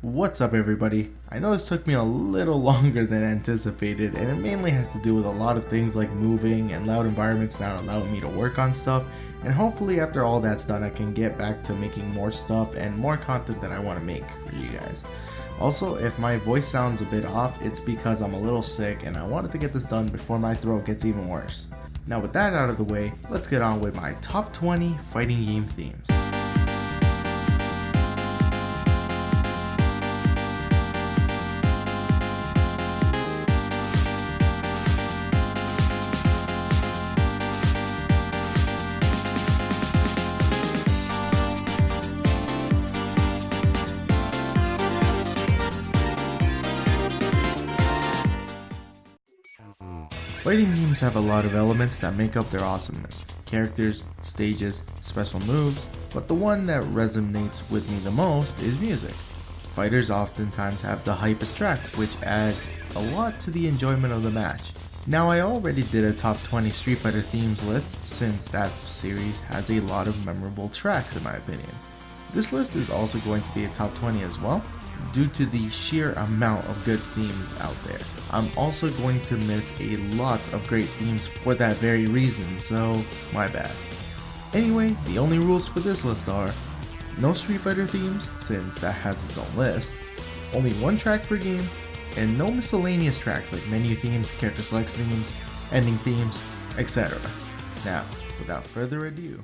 What's up everybody? I know this took me a little longer than anticipated, and it mainly has to do with a lot of things like moving and loud environments not allowing me to work on stuff, and hopefully after all that's done I can get back to making more stuff and more content that I want to make for you guys. Also, if my voice sounds a bit off, it's because I'm a little sick and I wanted to get this done before my throat gets even worse. Now with that out of the way, let's get on with my top 20 fighting game themes. Fighting games have a lot of elements that make up their awesomeness. Characters, stages, special moves, but the one that resonates with me the most is music. Fighters oftentimes have the hypest tracks, which adds a lot to the enjoyment of the match. Now I already did a top 20 Street Fighter themes list since that series has a lot of memorable tracks in my opinion. This list is also going to be a top 20 as well, due to the sheer amount of good themes out there. I'm also going to miss a lot of great themes for that very reason, so my bad. Anyway, the only rules for this list are no Street Fighter themes, since that has its own list, only one track per game, and no miscellaneous tracks like menu themes, character select themes, ending themes, etc. Now, without further ado,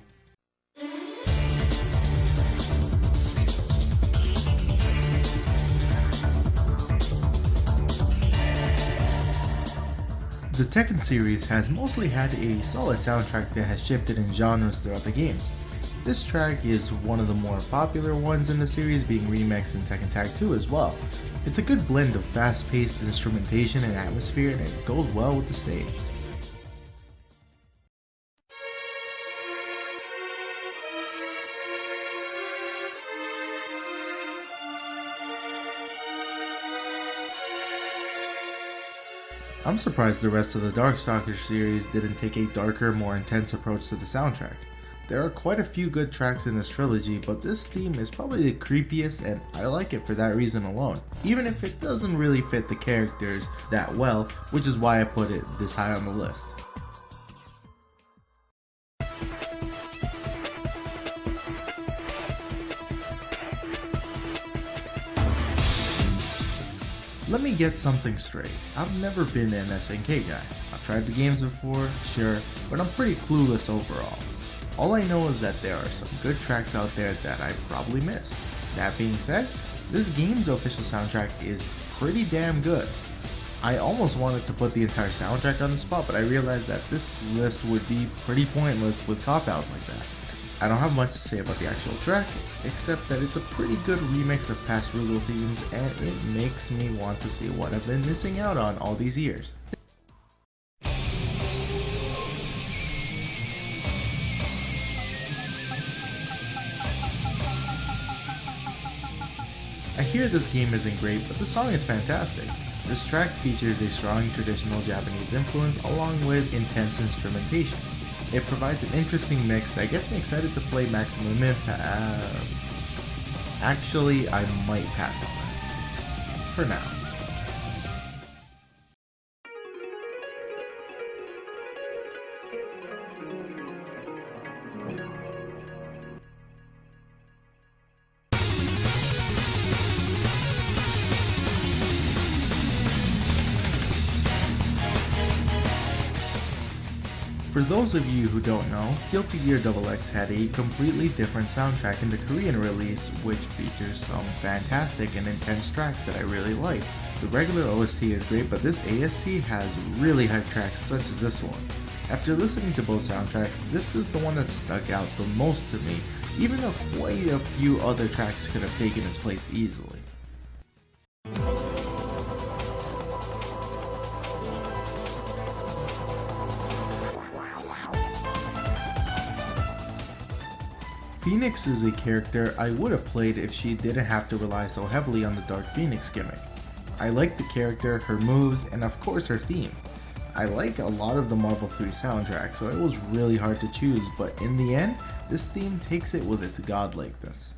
the Tekken series has mostly had a solid soundtrack that has shifted in genres throughout the game. This track is one of the more popular ones in the series, being remixed in Tekken Tag 2 as well. It's a good blend of fast-paced instrumentation and atmosphere, and it goes well with the stage. I'm surprised the rest of the Darkstalkers series didn't take a darker, more intense approach to the soundtrack. There are quite a few good tracks in this trilogy, but this theme is probably the creepiest and I like it for that reason alone, even if it doesn't really fit the characters that well, which is why I put it this high on the list. Let me get something straight. I've never been an SNK guy. I've tried the games before, sure, but I'm pretty clueless overall. All I know is that there are some good tracks out there that I probably missed. That being said, this game's official soundtrack is pretty damn good. I almost wanted to put the entire soundtrack on the spot, but I realized that this list would be pretty pointless with cop-outs like that. I don't have much to say about the actual track, except that it's a pretty good remix of past Rugal themes, and it makes me want to see what I've been missing out on all these years. I hear this game isn't great, but the song is fantastic. This track features a strong traditional Japanese influence along with intense instrumentation. It provides an interesting mix that gets me excited to play Maximum Impact. Actually, I might pass on that. For now. For those of you who don't know, Guilty Gear XX had a completely different soundtrack in the Korean release, which features some fantastic and intense tracks that I really like. The regular OST is great, but this AST has really hype tracks such as this one. After listening to both soundtracks, this is the one that stuck out the most to me, even though quite a few other tracks could have taken its place easily. Phoenix is a character I would have played if she didn't have to rely so heavily on the Dark Phoenix gimmick. I like the character, her moves, and of course her theme. I like a lot of the Marvel 3 soundtrack, so it was really hard to choose, but in the end, this theme takes it with its godlikeness.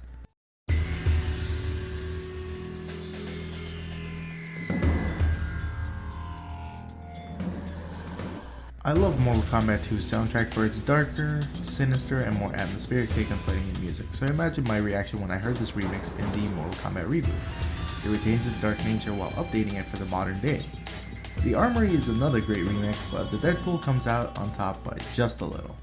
I love Mortal Kombat 2's soundtrack for its darker, sinister, and more atmospheric take on fighting and music, so imagine my reaction when I heard this remix in the Mortal Kombat reboot. It retains its dark nature while updating it for the modern day. The Armory is another great remix, but the Deadpool comes out on top by just a little.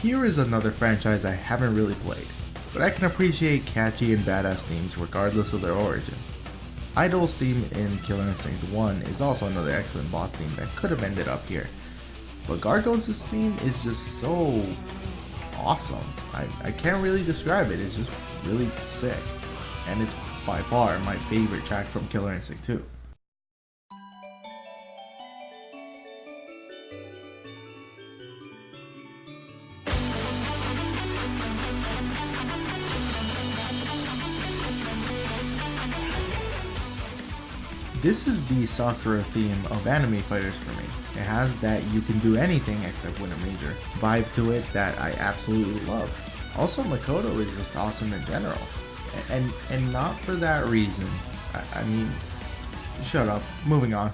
Here is another franchise I haven't really played, but I can appreciate catchy and badass themes regardless of their origin. Idol's theme in Killer Instinct 1 is also another excellent boss theme that could have ended up here, but Gargoyles' theme is just so awesome. I can't really describe it, it's just really sick, and it's by far my favorite track from Killer Instinct 2. This is the Sakura theme of anime fighters for me. It has that you can do anything except win a major vibe to it that I absolutely love. Also, Makoto is just awesome in general. And not for that reason. I mean, shut up. Moving on.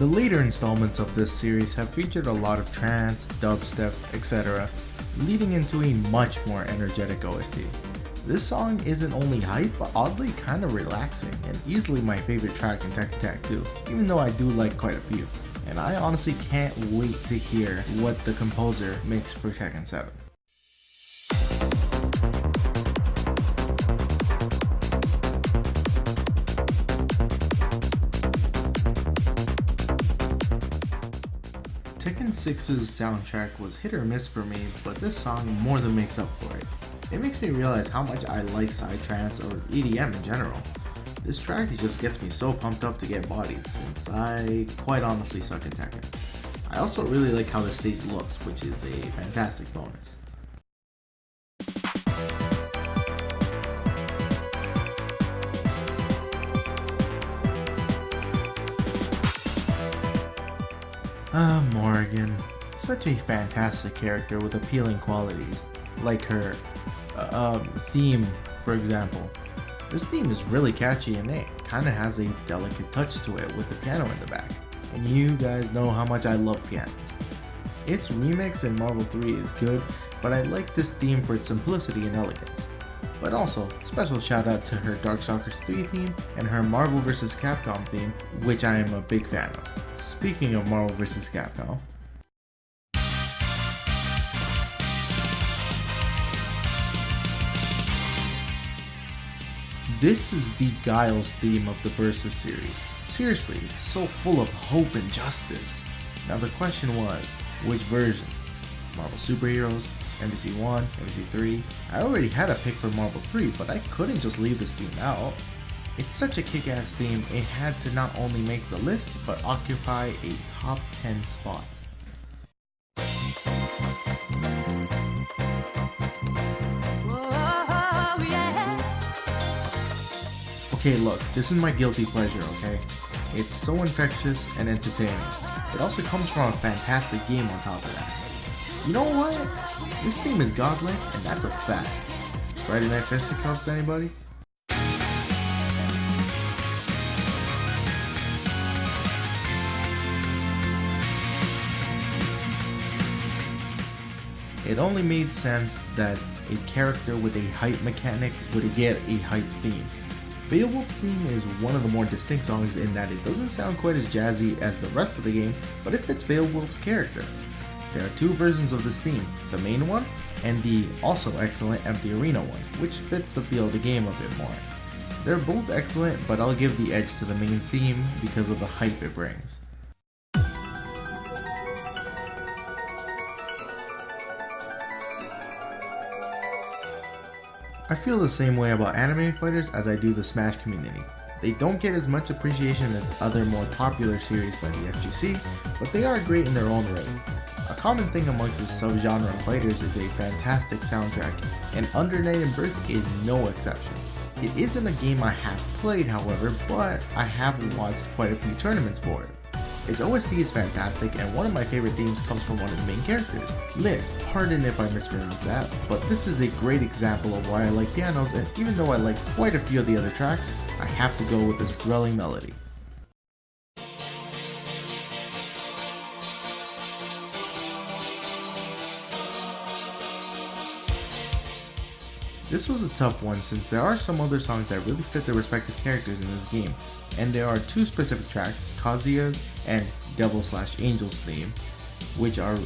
The later installments of this series have featured a lot of trance, dubstep, etc., leading into a much more energetic OST. This song isn't only hype, but oddly kinda relaxing, and easily my favorite track in Tekken Tag 2, even though I do like quite a few. And I honestly can't wait to hear what the composer makes for Tekken 7. Tekken 6's soundtrack was hit or miss for me, but this song more than makes up for it. It makes me realize how much I like psytrance or EDM in general. This track just gets me so pumped up to get bodied, since I quite honestly suck at Tekken. I also really like how the stage looks, which is a fantastic bonus. Morrigan. Such a fantastic character with appealing qualities, like her theme, for example. This theme is really catchy and it kinda has a delicate touch to it with the piano in the back, and you guys know how much I love pianos. Its remix in Marvel 3 is good, but I like this theme for its simplicity and elegance. But also, special shout out to her Darkstalkers 3 theme and her Marvel vs. Capcom theme, which I am a big fan of. Speaking of Marvel vs. Capcom, this is the Guile's theme of the Versus series. Seriously, it's so full of hope and justice. Now the question was, which version? Marvel Superheroes, MVC 1, MVC 3? I already had a pick for Marvel 3, but I couldn't just leave this theme out. It's such a kick-ass theme, it had to not only make the list, but occupy a top 10 spot. Okay, look, this is my guilty pleasure, okay? It's so infectious and entertaining. It also comes from a fantastic game on top of that. You know what? This theme is godlike, and that's a fact. Friday Night Fisticuffs, anybody? It only made sense that a character with a hype mechanic would get a hype theme. BEOWULF'S theme is one of the more distinct songs in that it doesn't sound quite as jazzy as the rest of the game, but it fits BEOWULF'S character. There are two versions of this theme, the main one and the also excellent Empty Arena one, which fits the feel of the game a bit more. They're both excellent, but I'll give the edge to the main theme because of the hype it brings. I feel the same way about anime fighters as I do the Smash community. They don't get as much appreciation as other more popular series by the FGC, but they are great in their own way. A common thing amongst this subgenre of fighters is a fantastic soundtrack, and Under Night and Birth is no exception. It isn't a game I have played, however, but I have watched quite a few tournaments for it. Its OST is fantastic, and one of my favorite themes comes from one of the main characters, Lit. Pardon if I mispronounce that, but this is a great example of why I like pianos, and even though I like quite a few of the other tracks, I have to go with this thrilling melody. This was a tough one since there are some other songs that really fit their respective characters in this game, and there are two specific tracks, Kazuya's and Devil/Angel's theme, which are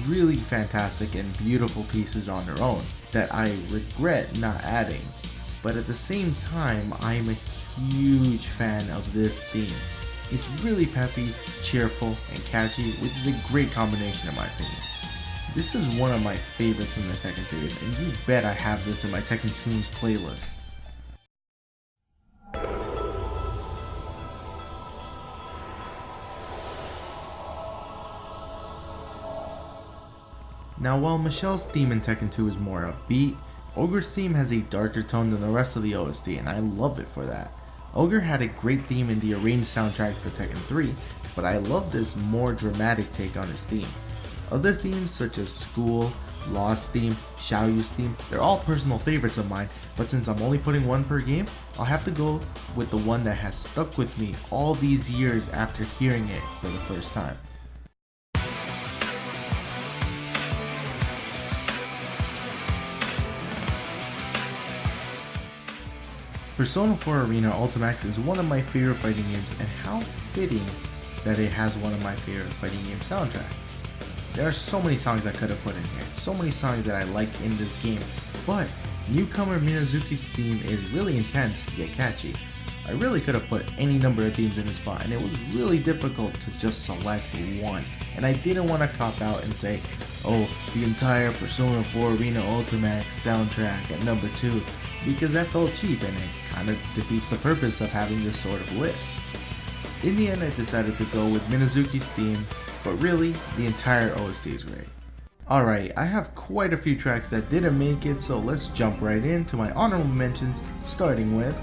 really fantastic and beautiful pieces on their own that I regret not adding. But at the same time, I'm a huge fan of this theme. It's really peppy, cheerful, and catchy, which is a great combination in my opinion. This is one of my favorites in the Tekken series, and you bet I have this in my Tekken Tunes playlist. Now while Michelle's theme in Tekken 2 is more upbeat, OGRE'S theme has a darker tone than the rest of the OST, and I love it for that. OGRE had a great theme in the arranged soundtrack for Tekken 3, but I love this more dramatic take on his theme. Other themes such as School, Lost theme, Xiaoyu's theme, they're all personal favorites of mine, but since I'm only putting one per game, I'll have to go with the one that has stuck with me all these years after hearing it for the first time. Persona 4 Arena ULTIMAX is one of my favorite fighting games, and how fitting that it has one of my favorite fighting game soundtracks. There are so many songs I could have put in here, so many songs that I like in this game, but newcomer Minazuki's theme is really intense yet catchy. I really could have put any number of themes in this spot, and it was really difficult to just select one, and I didn't want to cop out and say, oh, the entire Persona 4 Arena ULTIMAX soundtrack at number 2, because that felt cheap and it kind of defeats the purpose of having this sort of list. In the end, I decided to go with Minazuki's theme, but really, the entire OST is great. Alright, I have quite a few tracks that didn't make it, so let's jump right into my honorable mentions, starting with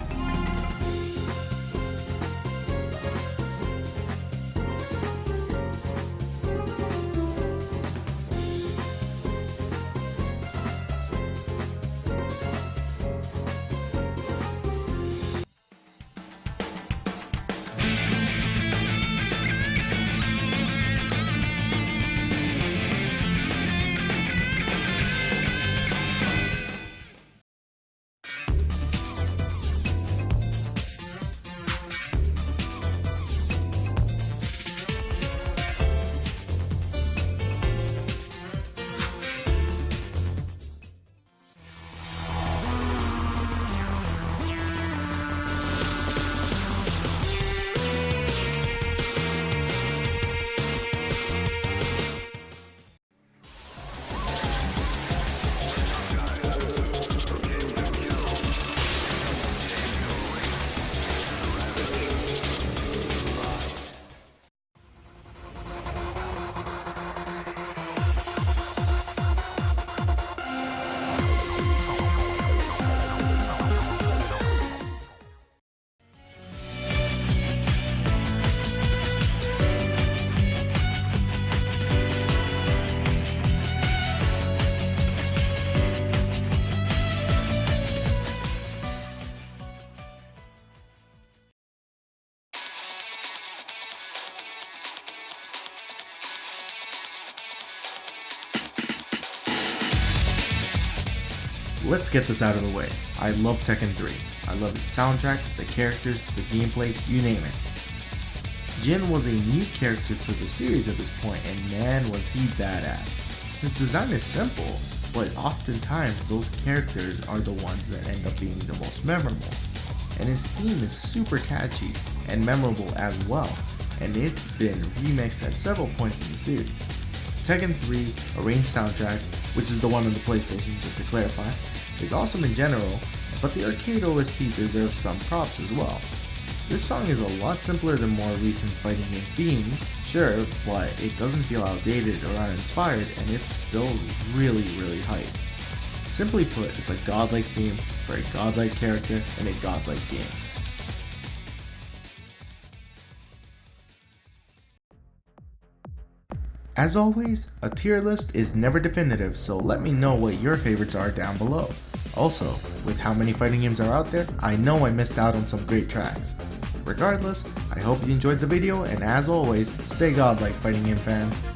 Let's get this out of the way. I love Tekken 3. I love its soundtrack, the characters, the gameplay, you name it. Jin was a new character to the series at this point, and man was he badass. His design is simple, but oftentimes those characters are the ones that end up being the most memorable. And his theme is super catchy and memorable as well, and it's been remixed at several points in the series. Tekken 3 arranged soundtrack, which is the one on the PlayStation just to clarify, is awesome in general, but the arcade OST deserves some props as well. This song is a lot simpler than more recent fighting game themes, sure, but it doesn't feel outdated or uninspired, and it's still really hype. Simply put, it's a godlike theme for a godlike character in a godlike game. As always, a tier list is never definitive, so let me know what your favorites are down below. Also, with how many fighting games are out there, I know I missed out on some great tracks. Regardless, I hope you enjoyed the video, and as always, stay godlike fighting game fans.